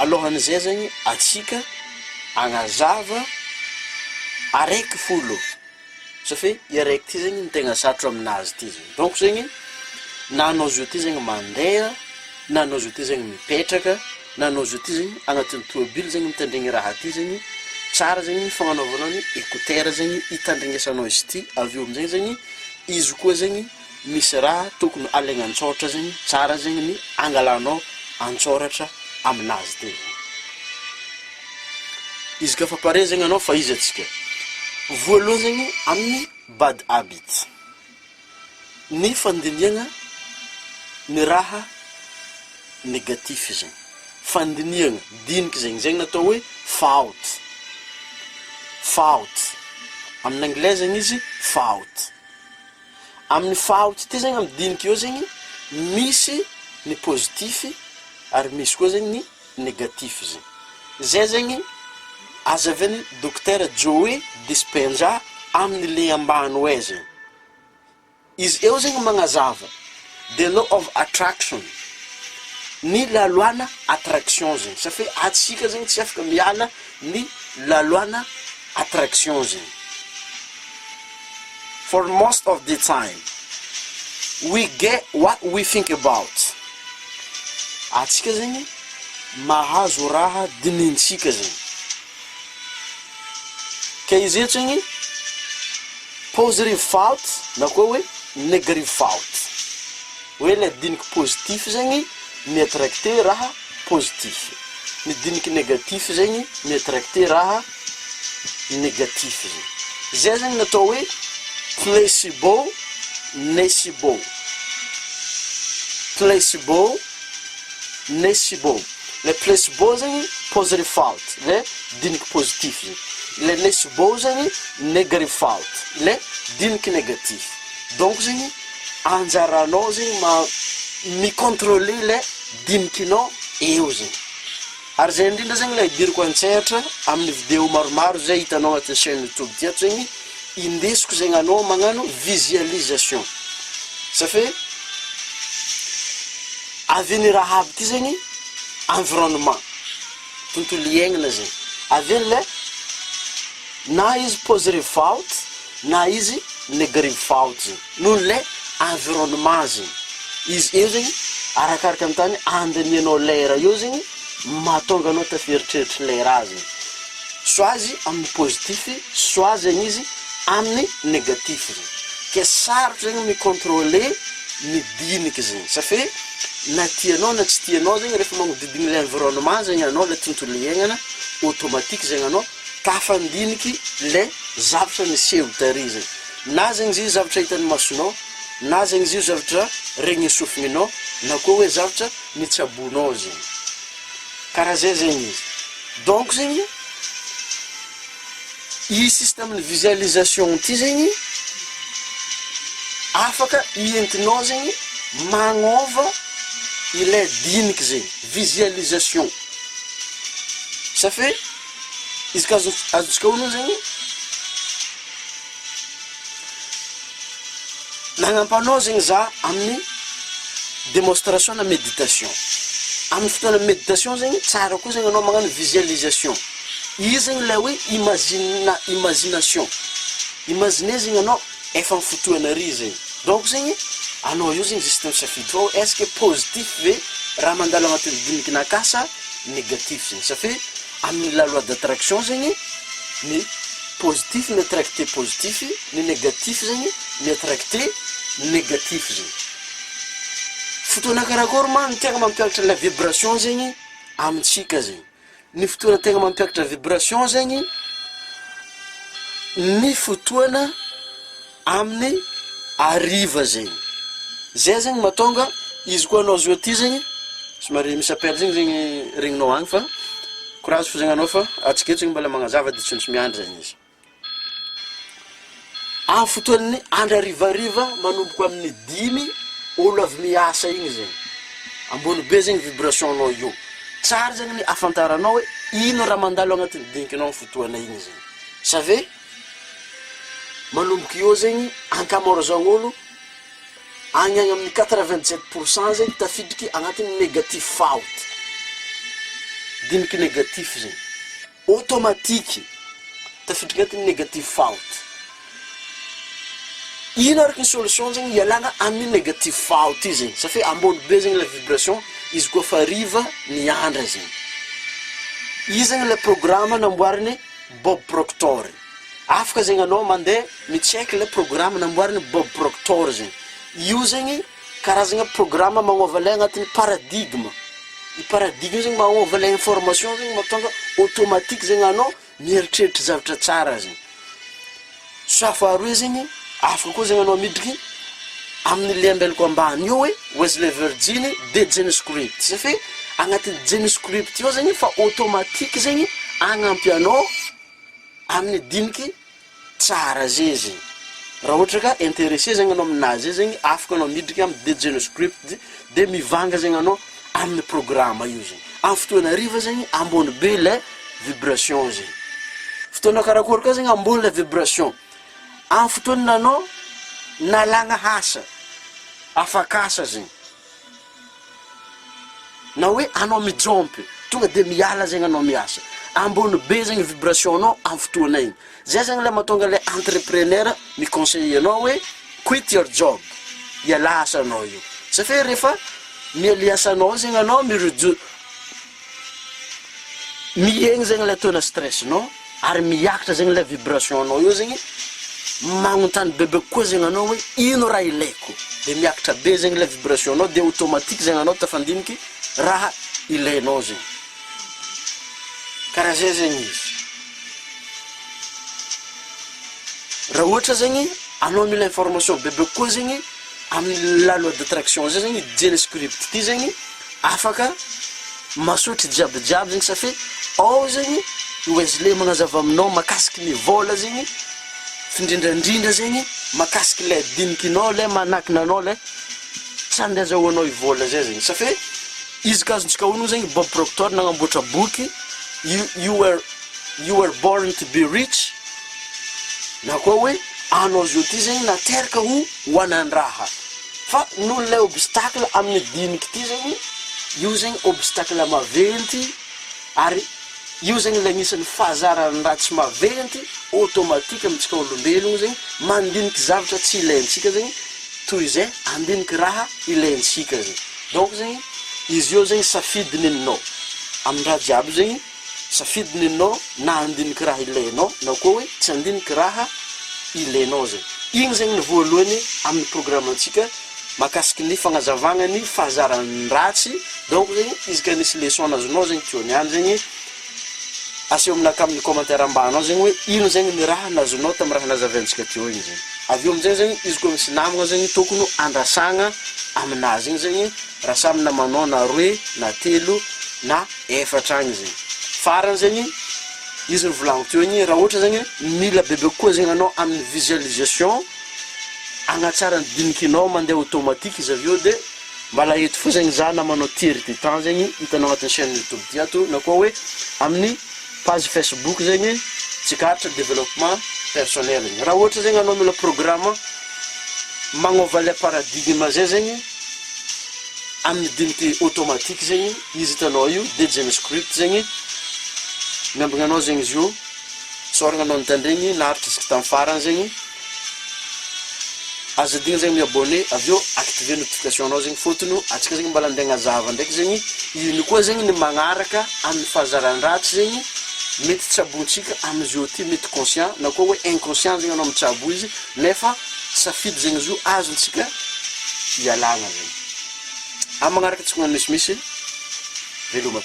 alohan'izay zegny atsika agnazava araiky folo satria araiky ty zegny ny tegna sarotro aminazy ty zegny. Donc zegny na anao zio ty zegny mandeha, na anao zio ty zegny mipetraka, na anao zio ty zegny agnatin'ny tômôbily zegny mitandregny raha ty zegny, tsara zegny fagnanaovanao ny écouteur zegny hitandregnesanao izy ty. Avy eo amin'izay zegny izy koa zegny misy raha tokony alaigna antsoratra zegny, tsara zegny ny angalanao antsoratra aminazy ty zegny. Izy ka fa pare zegny anao fa izy atsika voalohany zegny amin'ny bad habit, ny fandiniagna ny raha négatif zegny, fandiniagna diniky zegny, zegny natao hoe faute amin'ny anglais zegny izy faute. Amin'ny faute ty zegny amin'ny diniky eo zegny misy ny positif ary misy koa zegny ny négatif zegny. Zay zegny azavany docteur Joe Dispenza amin'ny le ambany hoe zegny. Izy eo zegny magnazava the law of attraction, ny laloana attraction zegny. Satria atsika zegny tsy afaka miala ny laloana attraction zegny. For most of the time we get what we think about. Atsika zegny mahazo raha dinintsika zegny. Ka izy zegny positive fault na koa hoe negative fault. Hoe le diniky positif zegny mi attracte raha positif, ny diniky negatif zegny mi attracte raha negatif zegny. Zay zegny natao hoe placebo nocebo. Placebo nocebo. Le placebo zegny positive fault, le diniky positif zegny. Le nocebo zegny negative fault, le diniky negatif. Donc zegny anjaranao zegny mi-contrôler le dinikinao eo zegny. Ary zay indrindra zegny le idiriko antsehatra amin'ny vidéo maromaro zay hitanao agnatin'ny chaîne YouTube ty ato zegny, indesiko zegny anao magnano visualisation. Satria avy ny raha aby ty zegny environnement, tontolo iainana zegny. Avy le na izy positive fault na izy negative fault zegny, noho le environnement zegny. Izy eo zegny arakaraka amin'ny tany andanianao lera eo zegny mahatonga anao tafieritreritry le raha zegny. Soit izy amin'ny positif, soit zegny izy amin'ny negatif zegny. Ke sarotro zegny mi-contrôler ny diniky zegny. Satria na tianao na tsy tianao zegny rehefa magnodidigny le environnement zegny anao, le tontolo iainana, automatique zegny anao tafandiniky le zavatra niseho tary zegny. Na zegny izy zavatra hitan'ny masonao, na zegny izy zavatra regny sofigninao, na koa hoe zavatra nitsabonao zegny. Karaha zay zegny izy. Donc zegny i système de visualisation ty zegny afaka ientinao zegny magnova ile diniky zegny, visualisation. Satria izy ka azotsika hono zegny nagnampanao zegny za amin'ny démonstration na méditation. Amin'ny fotoana méditation zegny tsara koa zegny anao magnano visualisation. Izy zegny le hoe imagination. Imaginer zegny anao efa amin'ny fotoana ry zegny. Donc zegny anao io zegny juste misafidy fao est-ce que positif ve raha mandalo agnatin'ny dinikinakahy sa négatif zegny. Satria amin'ny la loi d'attraction zegny ny positif mi attracte positif, ny négatif zegny mi attracte négatif zegny. Fotoana karakory ma ny tegna mampiakatra la vibration zegny amintsika zegny. Ny fotoana tegna mampiakatra vibration zegny ny fotoana amin'ny ariva zegny. Zay zegny matonga izy koa anao zio ty zegny somary misy appel zegny zegny regninao agny fa courage fo zegny anao fa atsika eto zegny mbola magnazava dia tsy miandry zegny izy. Amin'ny fotoan'ny andro arivariva manomboko amin'ny 5 olo avy miasa igny zegny. Ambony be zegny vibration anao io. Tsara zegny ny afantaranao hoe ino raha mandalo agnatin'ny dinikinao amin'ny fotoana igny zegny. Savez manomboka eo zegny ankamaroazan'olo agny amin'ny 87% zegny tafidriky agnatin'ny négatif fault. diniky négatif zegny automatique tafiditra agnatin'ny négatif fault. Ino araka ny solution zegny ialagna amin'ny négatif fault io zegny satria ambony be zegny la vibration izy koa fa riva ny andra zegny. Io zegny le programme namboariny Bob Proctor. Afaka zegny anao mandeha mi-check le programme namboariny Bob Proctor zegny. Io zegny karazagna programme magnova le agnatin'ny paradigme. I paradigme zegny magnova le information zegny mahatonga automatique zegny anao mieritreritra zavatra tsara zegny. Faharoa zegny afaka koa zegny anao midriky amin'ny le ambelako ambany io hoe Wesley Virgin de GeneScript. Satria agnatin'ny GeneScript io zegny fa automatique zegny agnampy anao amin'ny diniky tsara zegny. Raha ohatra ka intéressé zegny anao aminazy zegny afaka anao midriky amin'ny GeneScript de mivanga zegny anao amin'ny programme io zegny. Amin'ny fotoana riva zegny ambony be le vibration zegny. Fotoana karakory ka zegny ambony le vibration. Amin'ny fotoana anao nalagna hasa afakasa zegny. Na hoe anao mijompy tonga de miala zegny anao miasa. Ambony be zegny vibration anao amin'ny fotoana igny. Zay zegny le mahatonga le entrepreneur mi-conseiller anao hoe quit your job. Iala asanao io. Satria rehefa mialia asanao zegny anao miegny zegny le tona stress anao ary miakatra zegny le vibration anao io zegny magnontany bebe koa zegny anao hoe ino raha ilaiko. De miakatra be zegny le vibration anao de automatique zegny anao tafandiniky raha ilainao zegny. Karaha zay zegny izy. Raha ohatra zegny anao mila information bebe koa zegny amin'ny la loi d'attraction zay zegny GeneScript ty zegny afaka masotry jiabijiaby zegny satria ao zegny Wesley magnazava aminao makasiky ny vola zegny findrindrandrindra zegny makasiky le dinikinao le manakinanao le tsy andeha azahoanao i vola zay zegny satria izy ka azontsika hono zegny Bob Proctor nagnamboatra boky you were born to be rich. Na koa hoe anao zio ty zegny nateraka ho hoanan-draha. Fa noho le obstacle amin'ny diniky ty zegny io zegny obstacle maventy ary io zegny le agnisan'ny fahazarany raha tsy maventy automatique amintsika olombelogno zegny mandiniky zavatra tsy ilaintsika zegny toy izay andiniky raha ilaintsika zegny. Donc zegny izy io zegny safidy ninao amin'ny raha jiaby zegny safidy ninao na andiniky raha ilainao na koa hoe tsy andiniky raha ilainao zegny. Igny zegny ny voalohany amin'ny programme antsika makasiky ny fagnazavagna ny fahazarany ratsy. Donc zegny izy ka nisy leçon azonao zegny teo niany zegny aseo aminaka amin'ny commentaire ambanao zegny hoe ino zegny ny raha nazonao tamin'ny raha nazavantsika teo igny zegny. Avy eo amin'izay zegny izy koa misy namagna zegny tokony andrasagna aminazy igny zegny raha samy namanao na roe na telo na efatra agny zegny. Farany zegny izy ny volagno teo igny raha ohatra zegny mila bebe koa zegny anao amin'ny visualisation agnatsara ny dinikinao mandeha automatique izy avy eo de mbala eto fo zegny za namanao tiry ty temps zegny hitanao agnatin'ny chaîne YouTube ty ato na koa hoe amin'ny page Facebook zegny tsikatra développement personnel zegny. Raha ohatra zegny anao mila programme magnova le paradigme zay zegny amin'ny diniky automatique zegny izy hitanao io de GeneScript zegny miambigna anao zegny izy io soragna anao nitandregny naharitra isika tamin'ny farany zegny azadigna zegny miabonné avy eo activer notification anao zegny fotony atsika zegny mbala andeha agnazava ndraiky zegny ino koa zegny ny magnaraka amin'ny fahazarany ratsy zegny mety tsabontsika amizio ty mety conscient na koa hoe inconscient zegny anao mitsabo izy nefa safidy zegny izy io azontsika ialagna zegny. Amin'ny magnaraka tsy magnano misimisy veloma.